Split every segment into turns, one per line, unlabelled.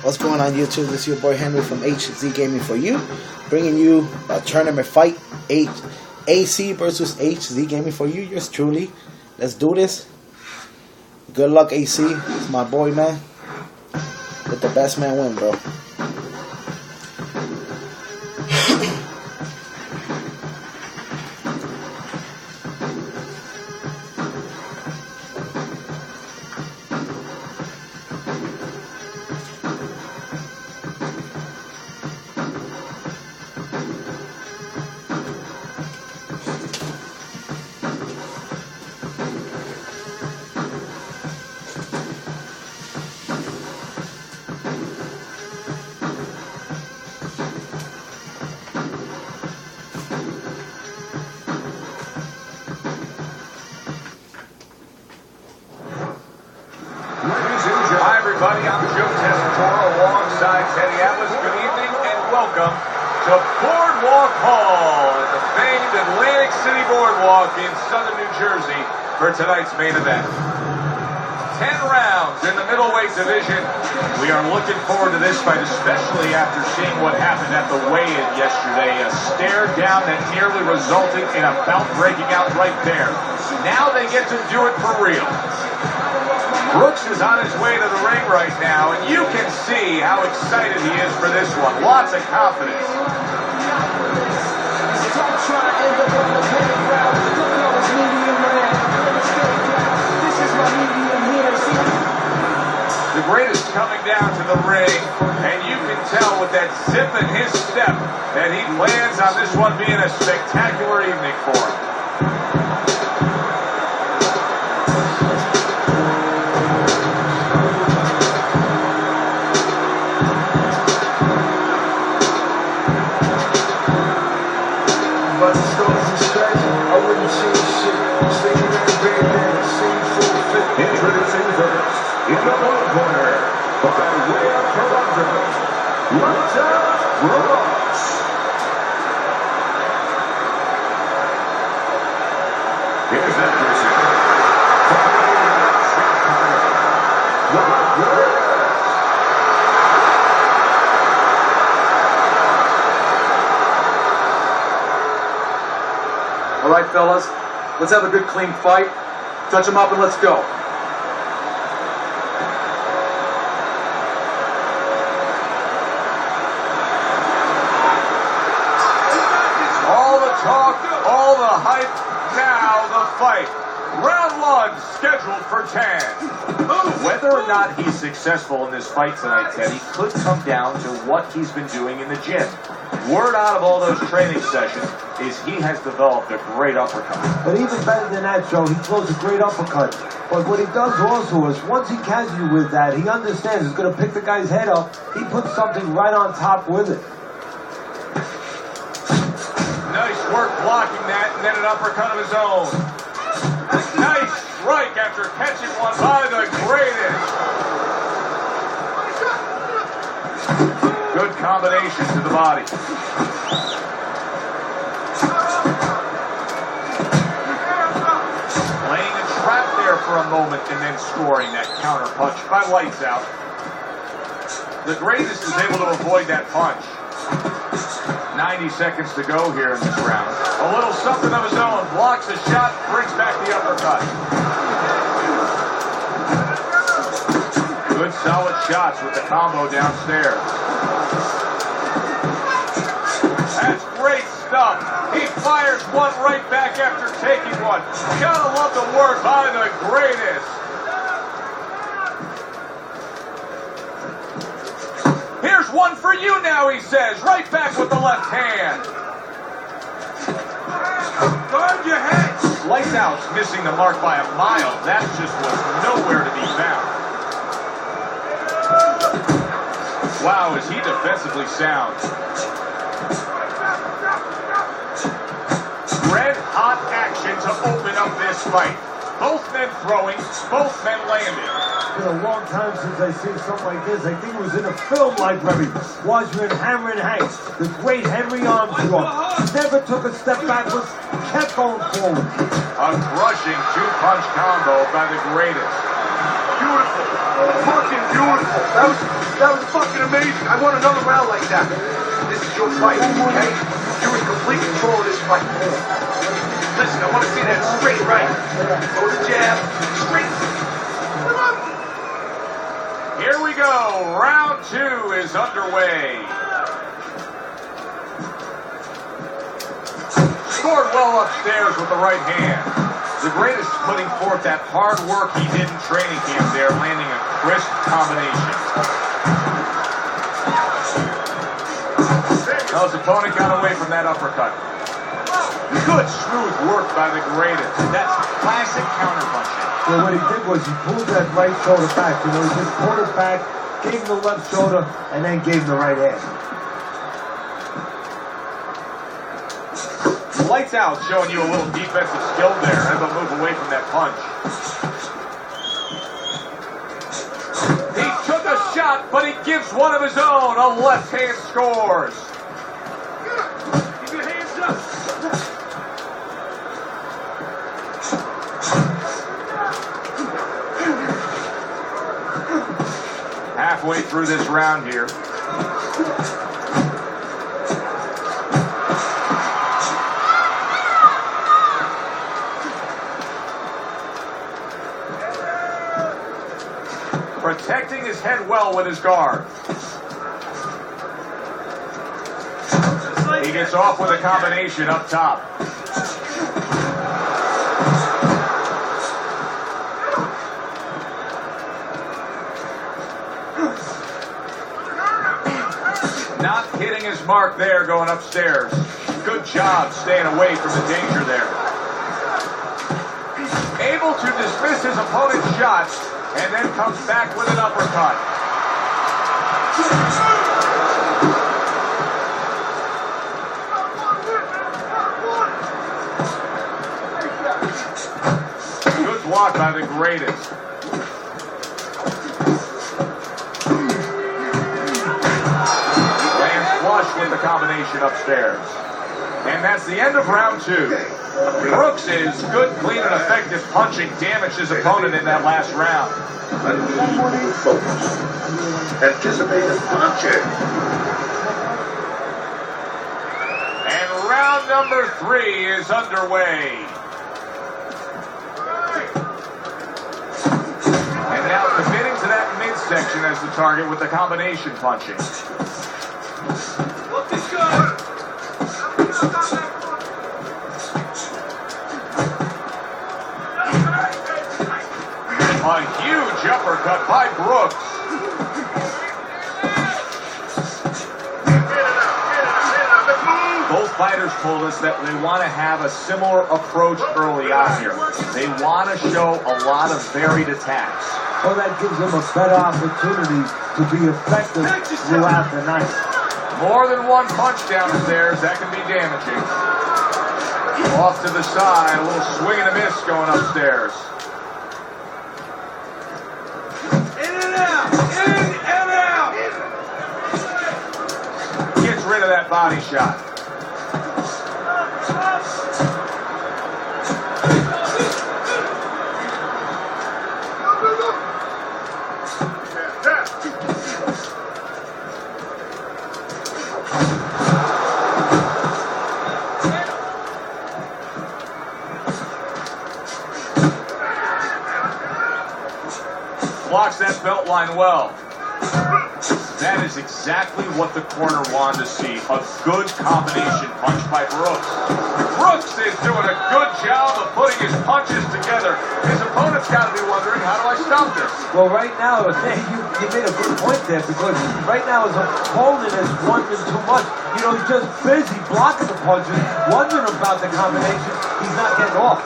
What's going on YouTube? This is your boy Henry from HZGaming4U, bringing you a tournament fight, AC versus HZGaming4U. Yours truly. Let's do this. Good luck, AC. It's my boy, man. Let the best man win, bro.
I'm Joe Tessitore alongside Teddy Atlas. Good evening and welcome to Boardwalk Hall at the famed Atlantic City Boardwalk in southern New Jersey for tonight's main event. 10 rounds in the middleweight division. We are looking forward to this fight, especially after seeing what happened at the weigh-in yesterday. A stare down that nearly resulted in a bout breaking out right there. Now they get to do it for real. Brooks is on his way to the ring right now, and you can see how excited he is for this one. Lots of confidence. The greatest coming down to the ring, and you can tell with that zip in his step that he plans on this one being a spectacular evening for him. In the lower corner, by way of Toronto, Knockdown. Here's that person.
All right, fellas, let's have a good, clean fight. Touch them up and let's go.
All the hype, now the fight. Round one, scheduled for 10. Whether or not he's successful in this fight tonight, Teddy, could come down to what he's been doing in the gym. Word out of all those training sessions is he has developed a great uppercut.
But even better than that, Joe, he throws a great uppercut. But what he does also is, once he catches you with that, he understands he's going to pick the guy's head up. He puts something right on top with it.
Nice work blocking that, and then an uppercut of his own. Nice strike after catching one by the greatest. Good combination to the body. Laying a trap there for a moment and then scoring that counter punch by lights out. The greatest is able to avoid that punch. 90 seconds to go here in this round. A little something of his own. Blocks a shot, brings back the uppercut. Good solid shots with the combo downstairs. That's great stuff. He fires one right back after taking one. Gotta love the work by the greatest. Here's one for you now, he says. Right back with the left hand. Guard your head. Lights out, missing the mark by a mile. That just was nowhere to be found. Wow, is he defensively sound. Red hot action to open up this fight. Both men throwing, both men landing.
It's been a long time since I've seen something like this. I think it was in a film library. Watching Hammer and Hanks, the great Henry Armstrong. Never took a step backwards, kept going forward.
A crushing two-punch combo by the greatest. Beautiful.
fucking beautiful. That was fucking amazing. I want another round like that. This is your fight, okay? You're in complete control of this fight. Listen, I want to see that straight right. Go to jab, straight. Come on.
Here we go. Round 2 is underway. Scored well upstairs with the right hand. The greatest putting forth that hard work he did in training camp there, landing a crisp combination. Well, his opponent got away from that uppercut. Good, smooth work by the greatest. That's classic counterpunching.
So what he did was he pulled that right shoulder back. You know, he just pulled it back, gave the left shoulder, and then gave the right hand.
Lights out, showing you a little defensive skill there as they'll move away from that punch. He took a shot, but he gives one of his own. A left hand scores.
Keep your hands up.
Halfway through this round here. Protecting his head well with his guard. He gets off with a combination up top. Not hitting his mark there going upstairs. Good job staying away from the danger there. Able to dismiss his opponent's shots and then comes back with an uppercut. Good block by the greatest. Lands flush with the combination upstairs. And that's the end of round 2. Brooks' good, clean, and effective punching damaged his opponent in that last round.
Unusually focused. Anticipated puncher.
And round number 3 is underway. And now committing to that midsection as the target with the combination punching.
Look this guy.
A huge uppercut by Brooks. Both fighters told us that they want to have a similar approach early on here. They want to show a lot of varied attacks.
Well, that gives them a better opportunity to be effective throughout the night.
More than one punch downstairs, that can be damaging. Off to the side, a little swing and a miss going upstairs. Gets rid of that body shot. Blocks that belt line well. That is exactly what the corner wanted to see. A good combination punch by Brooks. Brooks is doing a good job of putting his punches together. His opponent's got to be wondering, how do I stop this?
Well, right now, you made a good point there, because right now his opponent is wanting too much. You know, he's just busy blocking the punches, wondering about the combination. He's not getting off.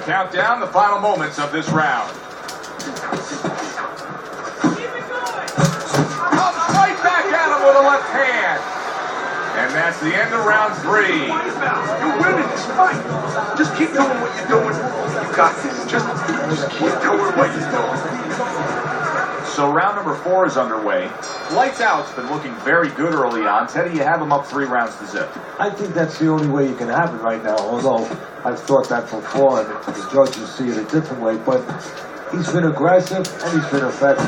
Count down the final moments of this round. Comes right back at him with a left hand. And that's the end of round 3.
You're winning this fight. Just keep doing what you're doing. You got this. Just keep doing what you're doing.
So round number 4 is underway. Lights Out's been looking very good early on. Teddy, you have him up 3 rounds to zip.
I think that's the only way you can have it right now, although I've thought that before and the judges see it a different way. But he's been aggressive and he's been effective.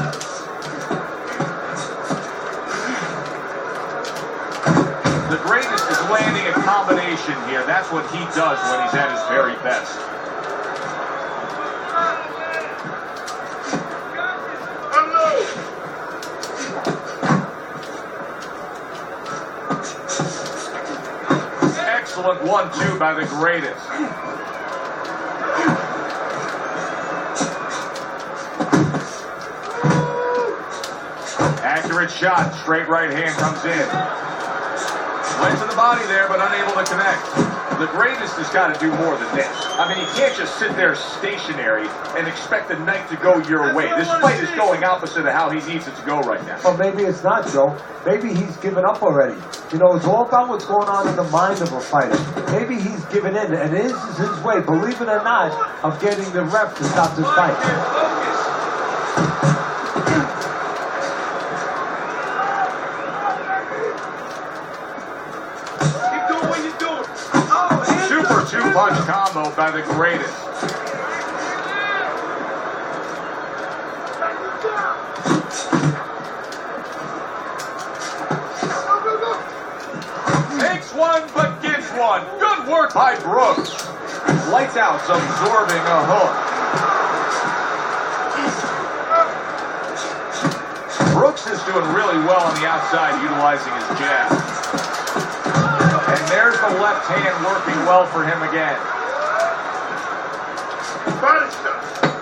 The greatest is landing a combination here. That's what he does when he's at his very best. Excellent 1-2 by the greatest. Accurate shot. Straight right hand comes in. Went to the body there, but unable to connect. The greatest has got to do more than this. I mean, you can't just sit there stationary and expect the night to go your way. This fight is going opposite of how he needs it to go right now.
Well, maybe it's not, Joe. Maybe he's given up already. You know, it's all about what's going on in the mind of a fighter. Maybe he's given in, and this is his way, believe it or not, of getting the ref to stop this fight.
Super 2-punch combo by the greatest. Takes one, but gives one. Good work by Brooks. Lights Out's absorbing a hook. Brooks is doing really well on the outside, utilizing his jab. And there's the left hand working well for him again.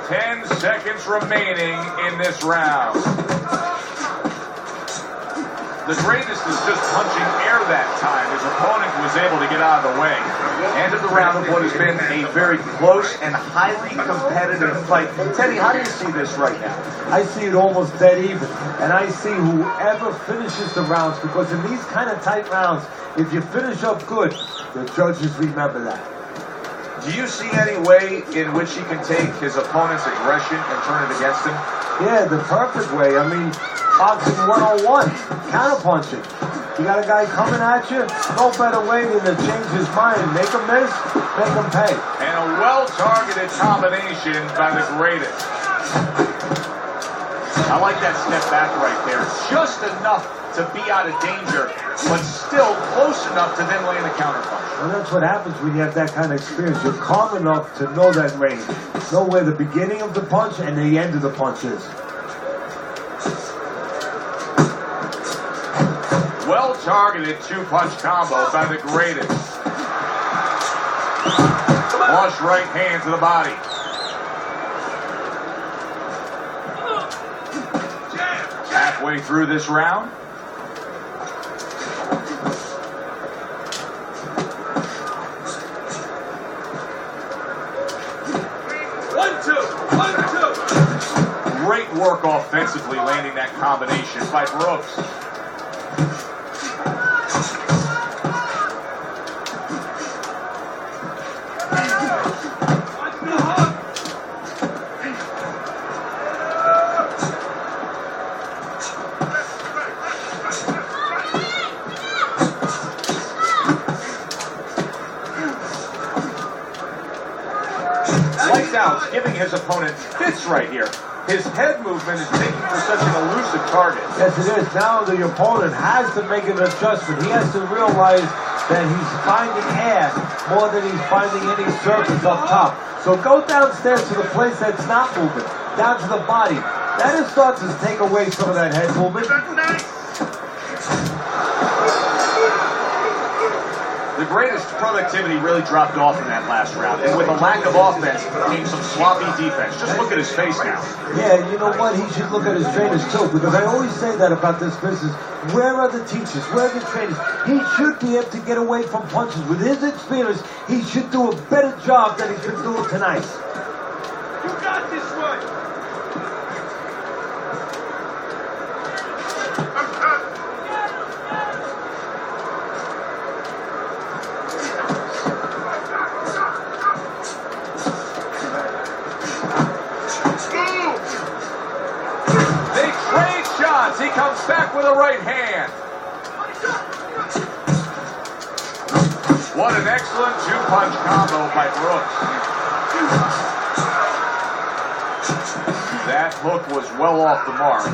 10 seconds remaining in this round. The greatest is just punching air that time. His opponent was able to get out of the way. End of the round of what has been a very close and highly competitive fight. Teddy, how do you see this right now?
I see it almost dead even. And I see whoever finishes the rounds, because in these kind of tight rounds, if you finish up good, the judges remember that.
Do you see any way in which he can take his opponent's aggression and turn it against him?
Yeah, the perfect way. I mean, boxing 101, counterpunching. You got a guy coming at you, no better way than to change his mind. Make him miss, make him pay.
And a well-targeted combination by the greatest. I like that step back right there. Just enough to be out of danger, but still close enough to then land a counterpunch.
And that's what happens when you have that kind of experience. You're calm enough to know that range. Know where the beginning of the punch and the end of the punch is.
Well-targeted 2-punch combo by the greatest. Flush right hand to the body. Halfway through this round. Great work offensively, landing that combination by Brooks. Lights Out, giving his opponent fits right here. His head movement is making for such an elusive target.
Yes, it is. Now the opponent has to make an adjustment. He has to realize that he's finding air more than he's finding any surface up top. So go downstairs to the place that's not moving, down to the body. That starts to take away some of that head movement.
The greatest productivity really dropped off in that last round. And with a lack of offense came some sloppy defense. Just look at his face now.
Yeah, you know what? He should look at his trainers too, because I always say that about this business. Where are the teachers? Where are the trainers? He should be able to get away from punches. With his experience, he should do a better job than he's been doing tonight.
You got this one.
back with a right hand. What an excellent two-punch combo by Brooks. That hook was well off the mark.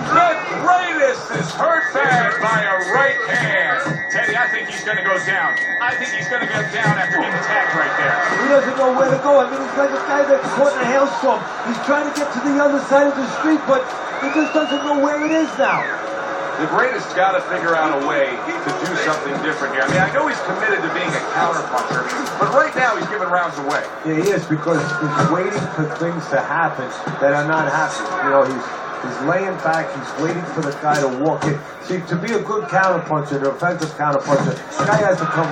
The greatest is hurt bad by a right hand. Teddy, I think he's going to go down. I think he's going to go down after being attacked right there.
He doesn't know where to go. I mean, he's like a guy that's caught in a hailstorm. He's trying to get to the other side of the street, but he just doesn't know where it is now.
The greatest's got to figure out a way to do something different here. I mean, I know he's committed to being a counterpuncher, but right now he's giving rounds away.
Yeah, he is, because he's waiting for things to happen that are not happening. You know, he's laying back, he's waiting for the guy to walk in. See, to be a good counterpuncher, an offensive counterpuncher, the guy has to come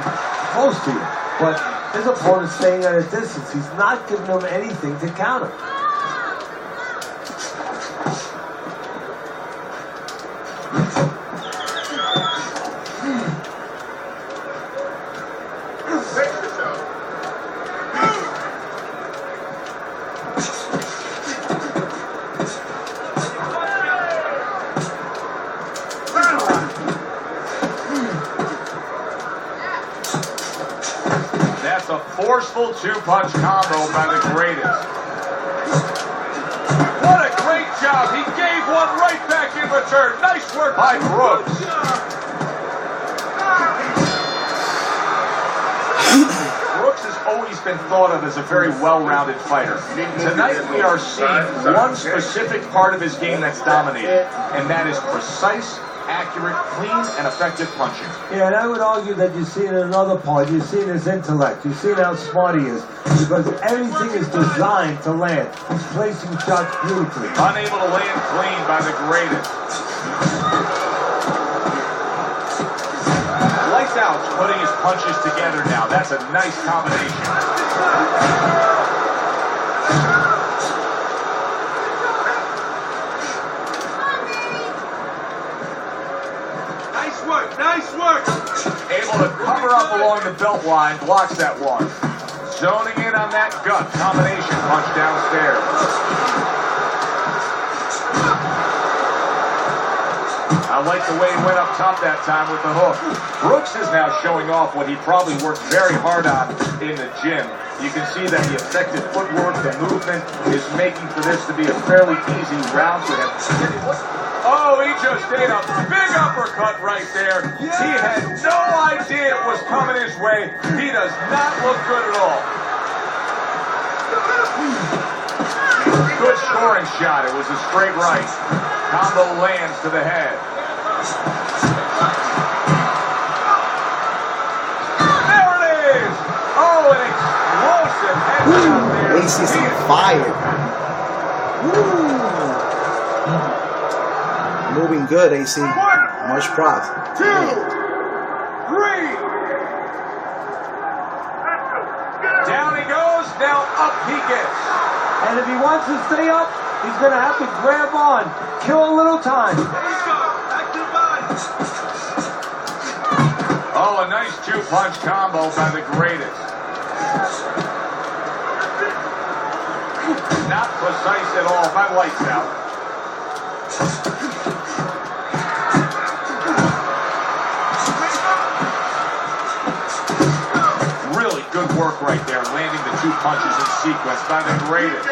close to you. But his opponent's staying at a distance. He's not giving him anything to counter.
That's a forceful two-punch combo by the greatest. What a great job. He gave one right back in return. Nice work by Brooks. Brooks has always been thought of as a very well-rounded fighter. Tonight we are seeing one specific part of his game that's dominated, and that is precise, accurate, clean, and effective punching.
Yeah, and I would argue that you've seen another part. You've seen his intellect. You've seen how smart he is. Because everything is designed to land. He's placing shots beautifully.
Unable to land clean by the greatest. Lights out, putting his punches together now. That's a nice combination.
Nice work!
Able to cover up along the belt line, blocks that one. Zoning in on that gut combination punch downstairs. I like the way he went up top that time with the hook. Brooks is now showing off what he probably worked very hard on in the gym. You can see that the effective footwork, the movement, is making for this to be a fairly easy round for him. Oh, he just ate a big uppercut right there. He had no idea it was coming his way. He does not look good at all. Good scoring shot. It was a straight right. Combo lands to the head. There it is. Oh, an explosive headshot there.
AC's on fire. Woo. Moving good, AC. Much props.
2, 3.
Down he goes. Now up he gets.
And if he wants to stay up, he's going to have to grab on. Kill a little time.
Oh, a nice two-punch combo by the greatest. Not precise at all by lights out. Really good work right there, landing the two punches in sequence by the greatest.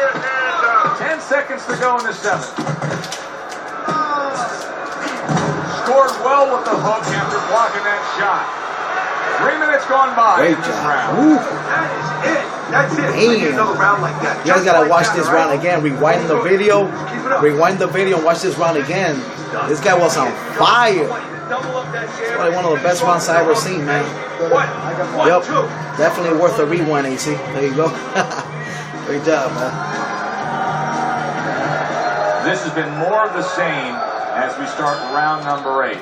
10 seconds to go in the 7th. Scored well with the hook after blocking that shot. 3 minutes gone by in this round.
Ooh.
That is it. That's it. We need another round like that.
You guys gotta watch this round again. Rewind the video. Rewind the video and watch this round again. This guy was on fire. Probably one of the best rounds I ever seen, man. Yep. Definitely worth a rewind, AC. There you go. Great job, man.
This has been more of the same as we start round number 8.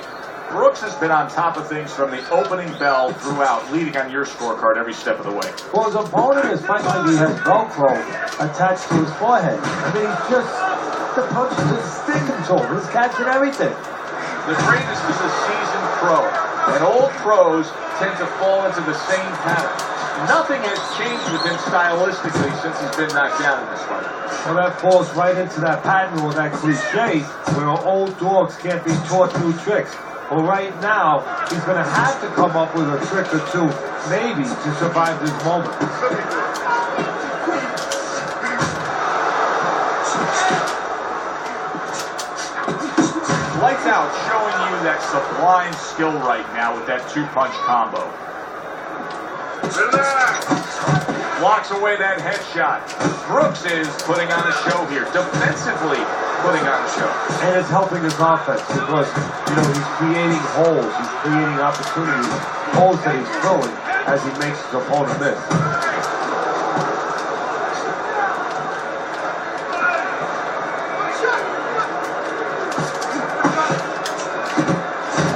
Brooks has been on top of things from the opening bell throughout, leading on your scorecard every step of the way.
Well, his opponent is fighting like he has Velcro attached to his forehead. I mean, he's just, the punches are sticking to him. He's catching everything.
The greatest is a seasoned pro. And old pros tend to fall into the same pattern. Nothing has changed with him stylistically since he's been knocked down in this fight.
Well, that falls right into that pattern or that cliche where old dogs can't be taught new tricks. Well, right now, he's going to have to come up with a trick or two, maybe, to survive this moment.
Lights Out showing you that sublime skill right now with that two-punch combo. Blocks away that headshot. Brooks is putting on a show here, defensively putting on a show.
And it's helping his offense because, you know, he's creating holes, he's creating opportunities, holes that he's filling as he makes his opponent miss.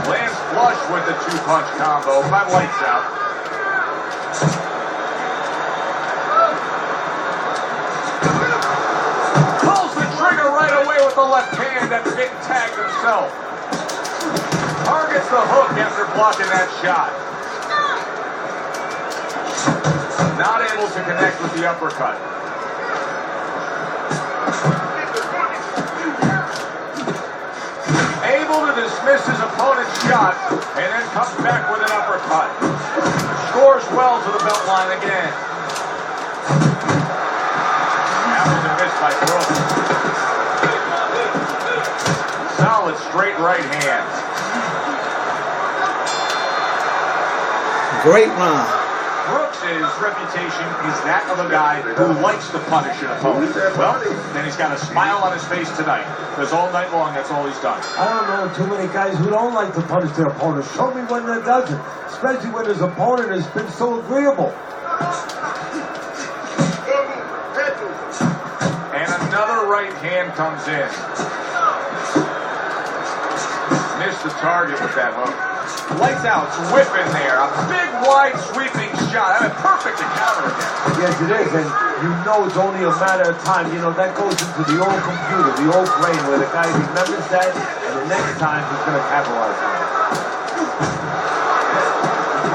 Lands flush with the two-punch combo by Lights Out. With the left hand after getting tagged himself. Targets the hook after blocking that shot. Not able to connect with the uppercut. Able to dismiss his opponent's shot and then comes back with an uppercut. Scores well to the belt line again. That was a miss by Brooks. Solid straight right hand.
Great round.
Brooks' reputation is that of a guy who likes to punish an opponent. Well, then he's got a smile on his face tonight, because all night long, that's all he's done.
I don't know too many guys who don't like to punish their opponent. Show me one that doesn't, especially when his opponent has been so agreeable.
And another right hand comes in. Missed the target with that hook. Lights Out's whipping there. A big, wide, sweeping shot. I mean, perfect to counter again.
Yes, it is, and you know it's only a matter of time. You know, that goes into the old computer, the old brain, where the guy remembers that, and the next time he's going to capitalize on it.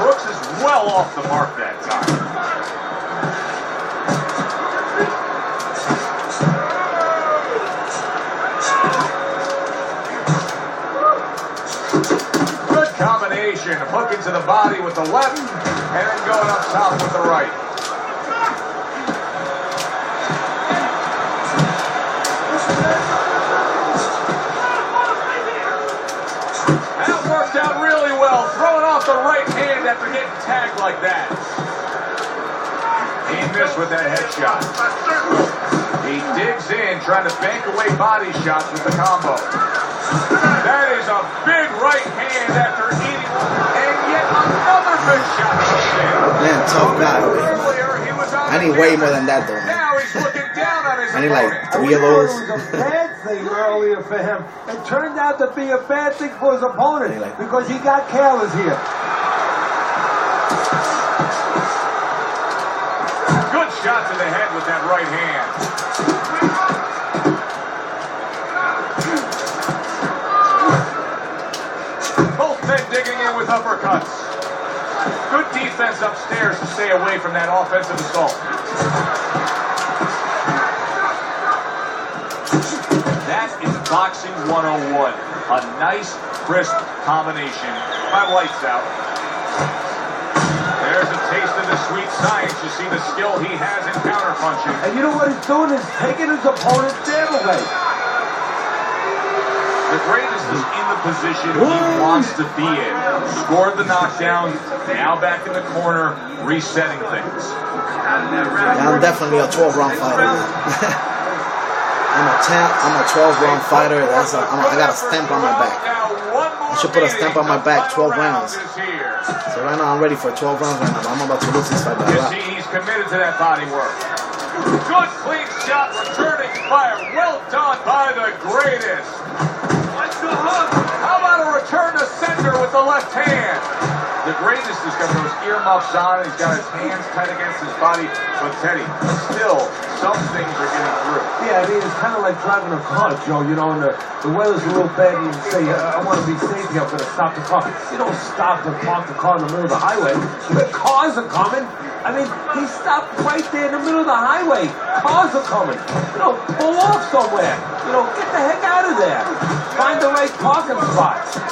Brooks is well off the mark that time. Combination of hooking to the body with the left and then going up top with the right. That worked out really well, throwing off the right hand after getting tagged like that. He missed with that headshot. He digs in, trying to bank away body shots with the combo. That is a big right hand after eating, and yet another big shot comes in.
Man, tough guy.
Earlier, he was on
I need way more than that, though.
Now he's looking down on his
I need like
opponent.
3 of those.
It was a bad thing earlier for him. It turned out to be a bad thing for his opponent because he got careless here.
Good shot to the head with that right hand. Both men digging in with uppercuts. Good defense upstairs to stay away from that offensive assault. That is boxing 101. A nice, crisp combination by Lights Out. There's a taste of the sweet science. You see the skill he has in counterpunching.
And you know what he's doing is taking his opponent's jab away.
The greatest is in the position he wants to be in. Scored the knockdown, now back in the corner, resetting things.
Yeah, I'm definitely a 12-round fighter. I'm a 12-round fighter. I got a stamp on my back. I should put a stamp on my back, 12 rounds. So right now I'm ready for 12 rounds right now. I'm about to lose this fight by a lot.
You see, he's committed to that body work. Good clean shot, returning fire. Well done by the greatest. How about a return to center with the left hand? The greatest has got those earmuffs on. He's got his hands tight against his body. But Teddy, still, some things are getting through.
Yeah, I mean, it's kind of like driving a car, Joe. You know, and the weather's a little bad, and you say, I want to be safe here, I'm going to stop the car. You don't stop and park the car in the middle of the highway. The cars are coming. I mean, he stopped right there in the middle of the highway. Cars are coming. You know, pull off somewhere. You know, get the heck out of there. Find the right parking spots.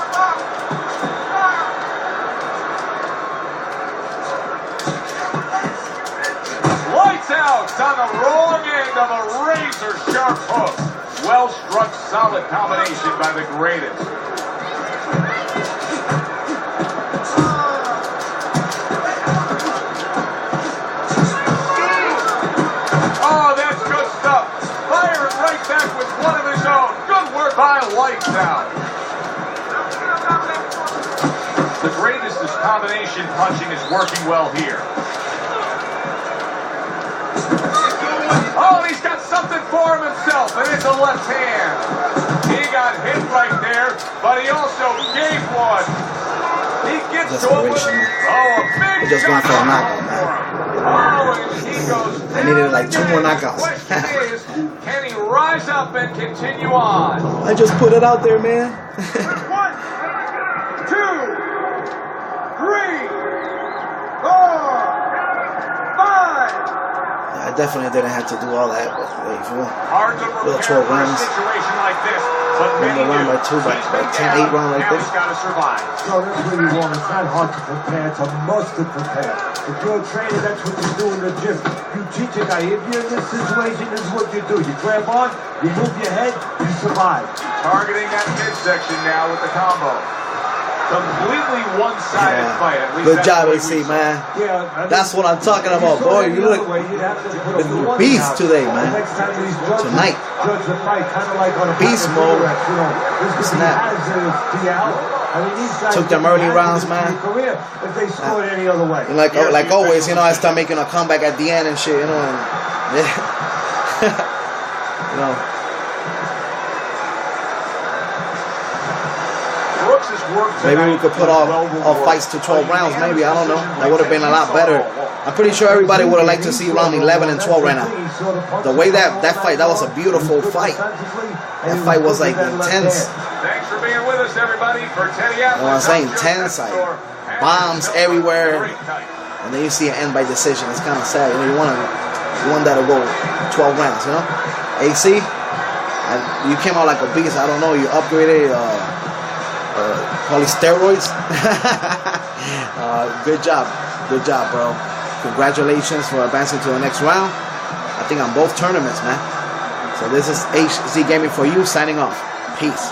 Out on the wrong end of a razor-sharp hook. Well-struck, solid combination by the greatest. Oh, that's good stuff. Firing right back with one of his own. Good work by Lights Out. The greatest's combination punching is working well here. Oh, he's got something for him himself, and it's a left hand. He got hit right there, but he also gave one. He gets to him with a big
just
shot
going for a knockout, man.
Oh, and he goes down.
I needed like 2 more knockouts.
The question is, can he rise up and continue on?
I just put it out there, man.
1, 2, 3, 4, 5.
I definitely didn't have to do all that, but you feel?
Hard to prepare for a situation like this, but many
round by 2, by 10, 8 round like this.
He's got to survive.
So that's where you want. It's not hard to prepare. It's a must to prepare. If you're a trainer, that's what you do in the gym. You teach a guy, if you're in this situation, this is what you do. You grab on, you move your head, you survive.
Targeting that midsection now with the combo. Completely one-sided fight. At least
good job, AC, man.
Yeah, I mean,
that's what I'm talking about, boy. You look beast today, man. Tonight.
Judge the fight, kind of like on a
beast mode.
You know,
Snap.
I mean, these guys
took them early rounds, man.
If they scored any other way.
And like always, you know, I start making a comeback at the end and shit, you know. And, yeah. You know. Maybe we could put all fights to 12 rounds, maybe, I don't know. That would have been a lot better. I'm pretty sure everybody would have liked to see round 11 and 12 right now. The way that fight, that was a beautiful fight. That fight was like intense.
Thanks for being with us, everybody, for Teddy Atlas.
You know what I'm saying? Intense, like bombs everywhere. And then you see it end by decision. It's kind of sad. You know, you want that to go 12 rounds, you know? AC, you came out like a beast. I don't know, you upgraded probably steroids. Good job, bro. Congratulations for advancing to the next round. I think on both tournaments, man. So this is HZGaming4U signing off. Peace.